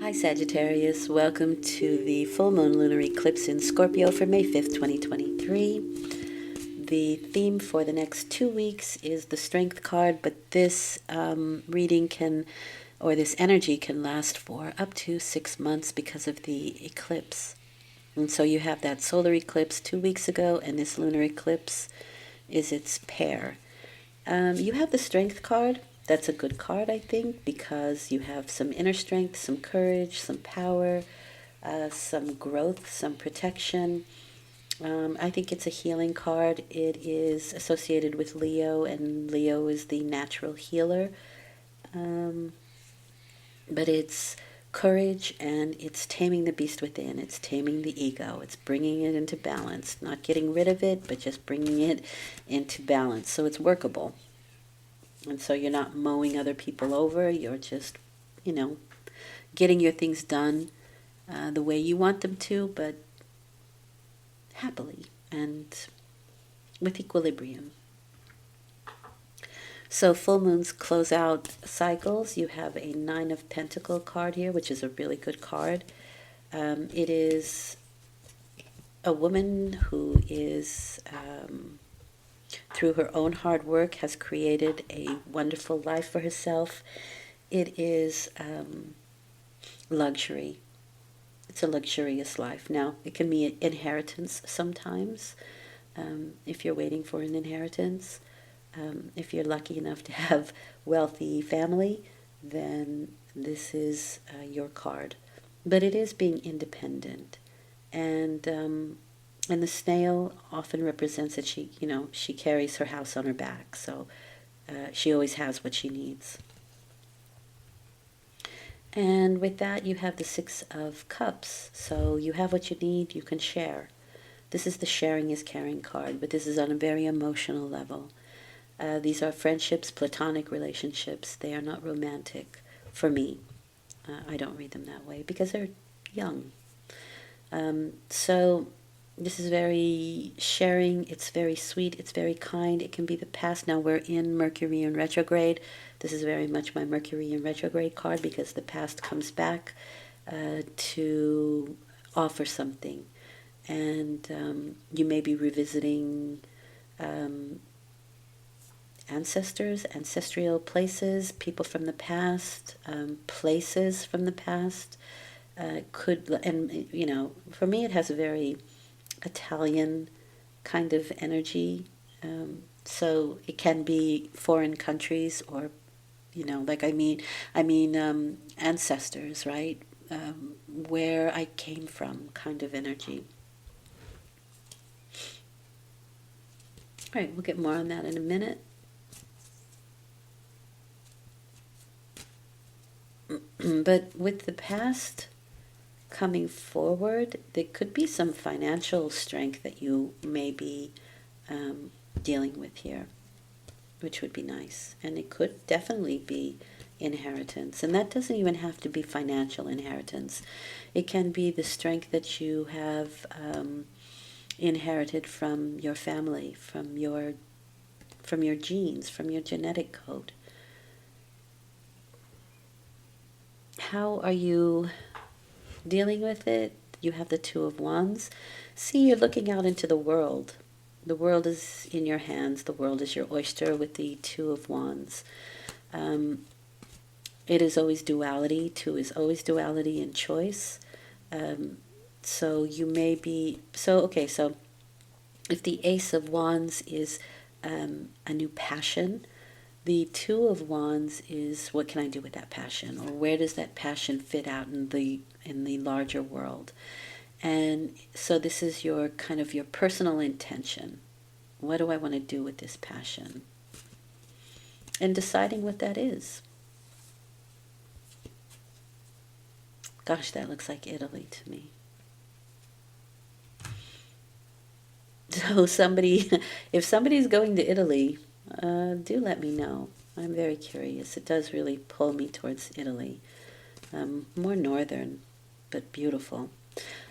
Hi Sagittarius, welcome to the full moon lunar eclipse in Scorpio for May 5th, 2023. The theme for the next 2 weeks is the Strength card, but this reading can, or this energy can last for up to 6 months because of the eclipse. And so you have that solar eclipse 2 weeks ago, and this lunar eclipse is its pair. You have the Strength card. That's a good card, I think, because you have some inner strength, some courage, some power, some growth, some protection. I think it's a healing card. It is associated with Leo, and Leo is the natural healer. But it's courage, and it's taming the beast within. It's taming the ego. It's bringing it into balance, not getting rid of it, but just bringing it into balance so it's workable. And so you're not mowing other people over. You're just, getting your things done the way you want them to, but happily and with equilibrium. So full moons close out cycles. You have a Nine of Pentacles card here, which is a really good card. It is a woman who is... through her own hard work, has created a wonderful life for herself. It is luxury. It's a luxurious life. Now, it can be an inheritance sometimes, if you're waiting for an inheritance. If you're lucky enough to have wealthy family, then this is your card. But it is being independent. And the snail often represents that she carries her house on her back, so she always has what she needs. And with that, you have the Six of Cups. So you have what you need, you can share. This is the sharing is caring card, but this is on a very emotional level. These are friendships, platonic relationships. They are not romantic for me. I don't read them that way because they're young. So this is very sharing. It's very sweet. It's very kind. It can be the past. Now we're in Mercury in retrograde. This is very much my Mercury in retrograde card because the past comes back to offer something. And you may be revisiting ancestors, ancestral places, people from the past, places from the past. For me it has a very Italian kind of energy. So it can be foreign countries or, ancestors, right? Where I came from kind of energy. All right, we'll get more on that in a minute. But with the past coming forward, there could be some financial strength that you may be dealing with here, which would be nice. And it could definitely be inheritance. And that doesn't even have to be financial inheritance. It can be the strength that you have inherited from your family, from your genes, from your genetic code. How are you dealing with it? You have the Two of Wands. See, you're looking out into the world. The world is in your hands. The world is your oyster with the Two of Wands. It is always duality. Two is always duality and choice. So you may be... So if the Ace of Wands is a new passion, the Two of Wands is what can I do with that passion, or where does that passion fit out in the larger world? And so this is your kind of your personal intention. What do I want to do with this passion? And deciding what that is. Gosh, that looks like Italy to me. So if somebody's going to Italy, do let me know. I'm very curious. It does really pull me towards Italy. More northern, but beautiful.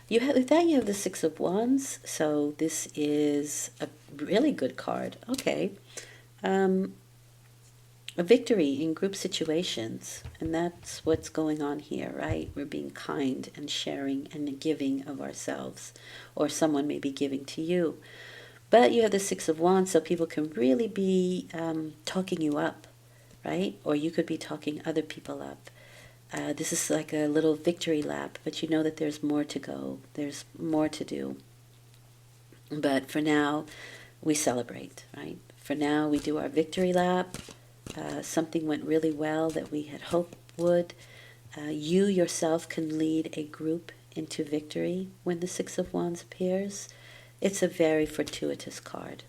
With that you have the Six of Wands. So this is a really good card. Okay. a victory in group situations. And that's what's going on here, right? We're being kind and sharing and giving of ourselves, or someone may be giving to you. But you have the Six of Wands, so people can really be talking you up, right? Or you could be talking other people up. This is like a little victory lap, but you know that there's more to go. There's more to do. But for now, we celebrate, right? For now, we do our victory lap. Something went really well that we had hoped would. You yourself can lead a group into victory when the Six of Wands appears. It's a very fortuitous card.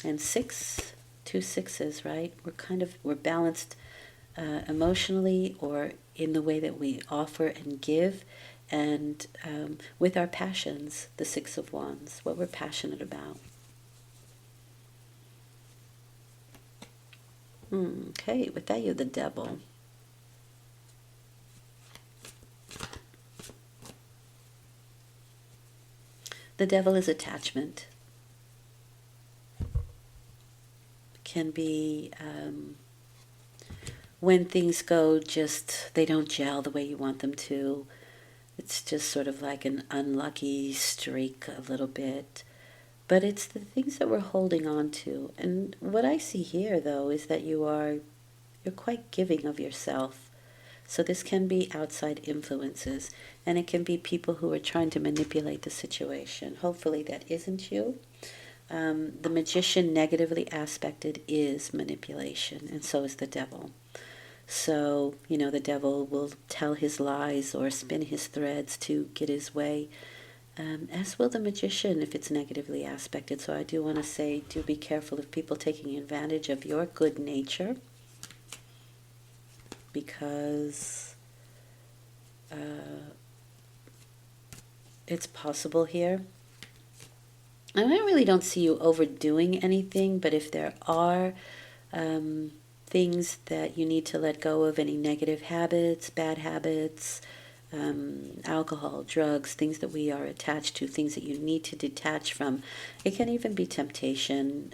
And two sixes, right? We're balanced emotionally, or in the way that we offer and give, and with our passions, the Six of Wands, what we're passionate about. Okay, with that, you're the Devil. The Devil is attachment. Can be when things go just, they don't gel the way you want them to. It's just sort of like an unlucky streak a little bit. But it's the things that we're holding on to. And what I see here, though, is that you're quite giving of yourself. So this can be outside influences, and it can be people who are trying to manipulate the situation. Hopefully that isn't you. The Magician, negatively aspected, is manipulation, and so is the Devil. So, the Devil will tell his lies or spin his threads to get his way, as will the Magician if it's negatively aspected. So I do want to say, do be careful of people taking advantage of your good nature, because it's possible here. And I really don't see you overdoing anything, but if there are things that you need to let go of, any negative habits, bad habits, alcohol, drugs, things that we are attached to, things that you need to detach from. It can even be temptation,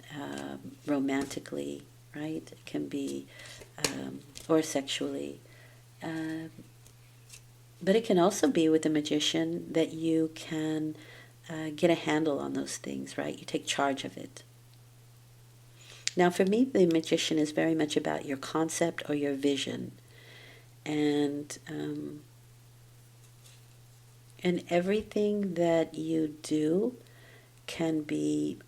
romantically, right? It can be, or sexually. But it can also be with the Magician that you can get a handle on those things, right? You take charge of it. Now, for me, the Magician is very much about your concept or your vision. And everything that you do can be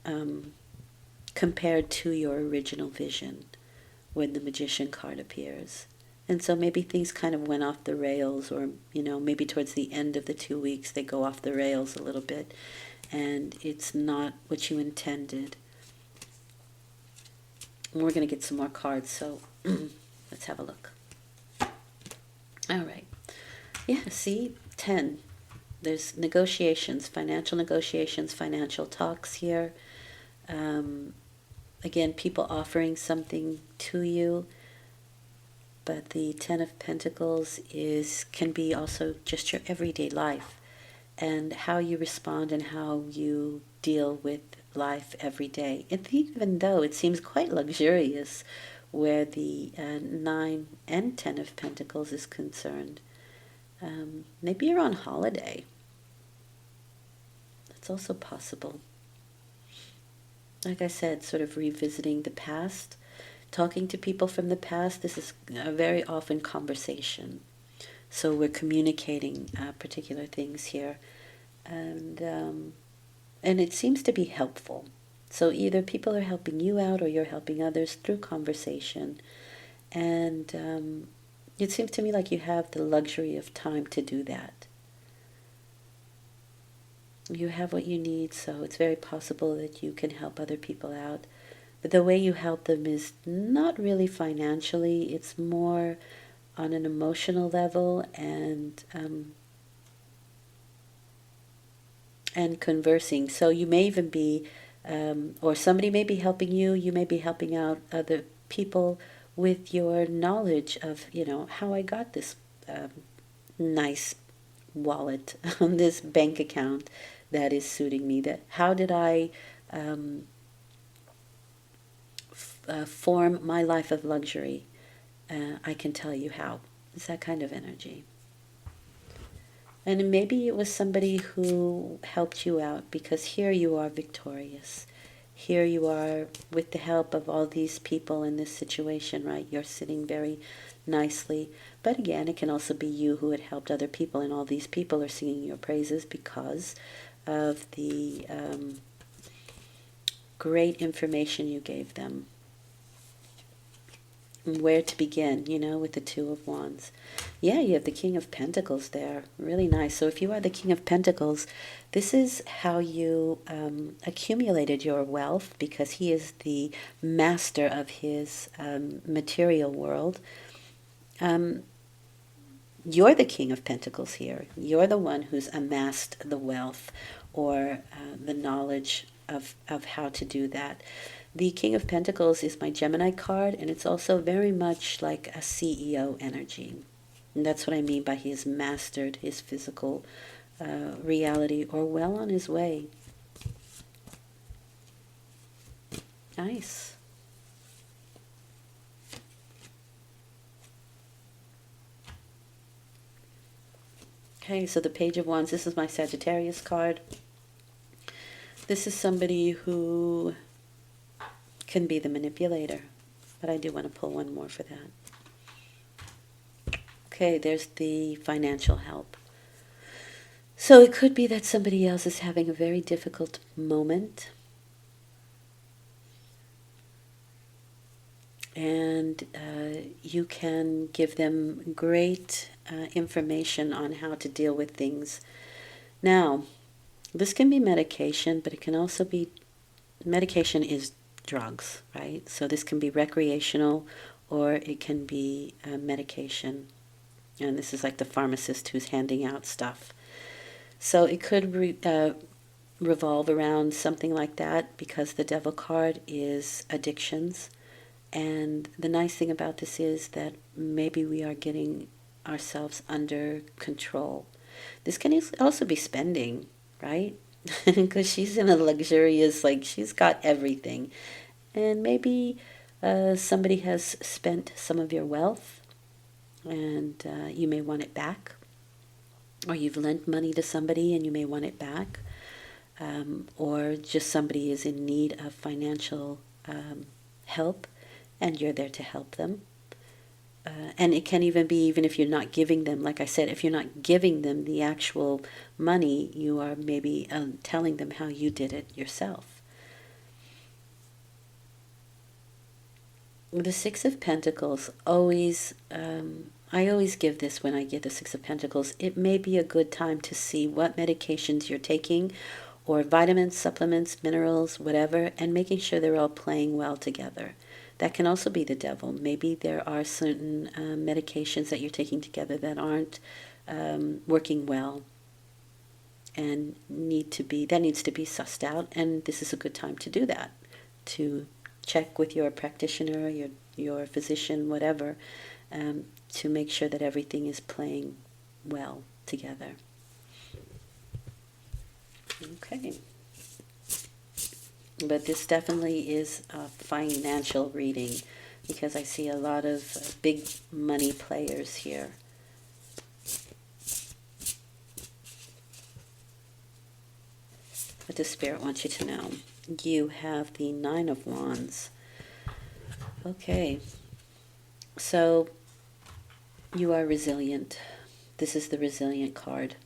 compared to your original vision when the Magician card appears. And so maybe things kind of went off the rails, or, maybe towards the end of the 2 weeks they go off the rails a little bit, and it's not what you intended. We're going to get some more cards, so let's have a look. All right. Yeah, see, 10. There's negotiations, financial talks here. Again, people offering something to you. But the Ten of Pentacles can be also just your everyday life, and how you respond and how you deal with life every day. And even though it seems quite luxurious where the 9 and 10 of Pentacles is concerned, maybe you're on holiday. That's also possible. Like I said, sort of revisiting the past, talking to people from the past. This is a very often conversation. So we're communicating particular things here. And it seems to be helpful. So either people are helping you out or you're helping others through conversation. And it seems to me like you have the luxury of time to do that. You have what you need, so it's very possible that you can help other people out. But the way you help them is not really financially. It's more on an emotional level and conversing. So you may even be, or somebody may be helping you. You may be helping out other people with your knowledge of, how I got this nice wallet, this bank account that is suiting me. That how did I form my life of luxury, I can tell you how. It's that kind of energy. And maybe it was somebody who helped you out, because here you are victorious. Here you are with the help of all these people in this situation, right? You're sitting very nicely. But again, it can also be you who had helped other people, and all these people are singing your praises because of the great information you gave them. Where to begin, with the Two of Wands. Yeah, you have the King of Pentacles there. Really nice. So if you are the King of Pentacles, this is how you accumulated your wealth, because he is the master of his material world. You're the King of Pentacles here. You're the one who's amassed the wealth, or the knowledge of how to do that. The King of Pentacles is my Gemini card, and it's also very much like a CEO energy. And that's what I mean by he has mastered his physical reality, or well on his way. Nice. Okay, so the Page of Wands, this is my Sagittarius card. This is somebody who can be the manipulator, but I do want to pull one more for that. Okay, there's the financial help. So it could be that somebody else is having a very difficult moment, and you can give them great information on how to deal with things. Now, this can be medication, but it can also be, medication is drugs, right? So this can be recreational, or it can be medication. And this is like the pharmacist who's handing out stuff. So it could revolve around something like that, because the Devil card is addictions. And the nice thing about this is that maybe we are getting ourselves under control. This can also be spending, right? Because she's in a luxurious, like, she's got everything. And maybe somebody has spent some of your wealth, and you may want it back. Or you've lent money to somebody and you may want it back. Or just somebody is in need of financial help, and you're there to help them. And it can even be, even if you're not giving them, like I said, if you're not giving them the actual money, you are maybe telling them how you did it yourself. The Six of Pentacles, always, I always give this when I get the Six of Pentacles. It may be a good time to see what medications you're taking, or vitamins, supplements, minerals, whatever, and making sure they're all playing well together. That can also be the Devil. Maybe there are certain medications that you're taking together that aren't working well, and needs to be sussed out, and this is a good time to do that, to check with your practitioner, your physician, whatever, to make sure that everything is playing well together. Okay. But this definitely is a financial reading, because I see a lot of big money players here. What does Spirit want you to know? You have the Nine of Wands. Okay. So you are resilient. This is the resilient card.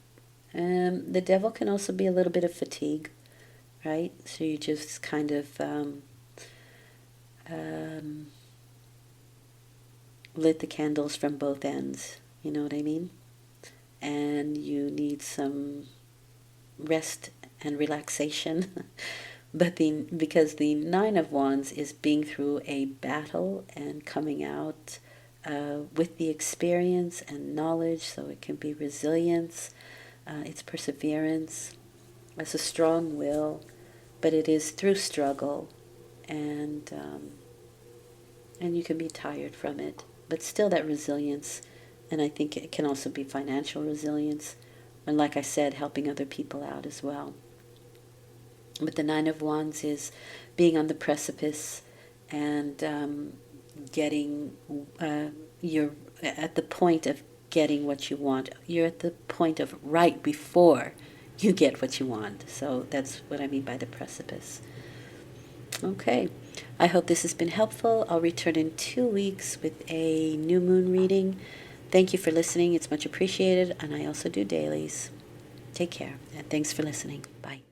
The Devil can also be a little bit of fatigue, right? So you just kind of lit the candles from both ends, you know what I mean? And you need some rest and relaxation. But because the Nine of Wands is being through a battle and coming out with the experience and knowledge, so it can be resilience, it's perseverance, it's a strong will, but it is through struggle, and you can be tired from it, but still that resilience. And I think it can also be financial resilience, and like I said, helping other people out as well. But the Nine of Wands is being on the precipice and getting, you're at the point of getting what you want. You're at the point of right before you get what you want. So that's what I mean by the precipice. Okay. I hope this has been helpful. I'll return in 2 weeks with a new moon reading. Thank you for listening. It's much appreciated. And I also do dailies. Take care. And thanks for listening. Bye.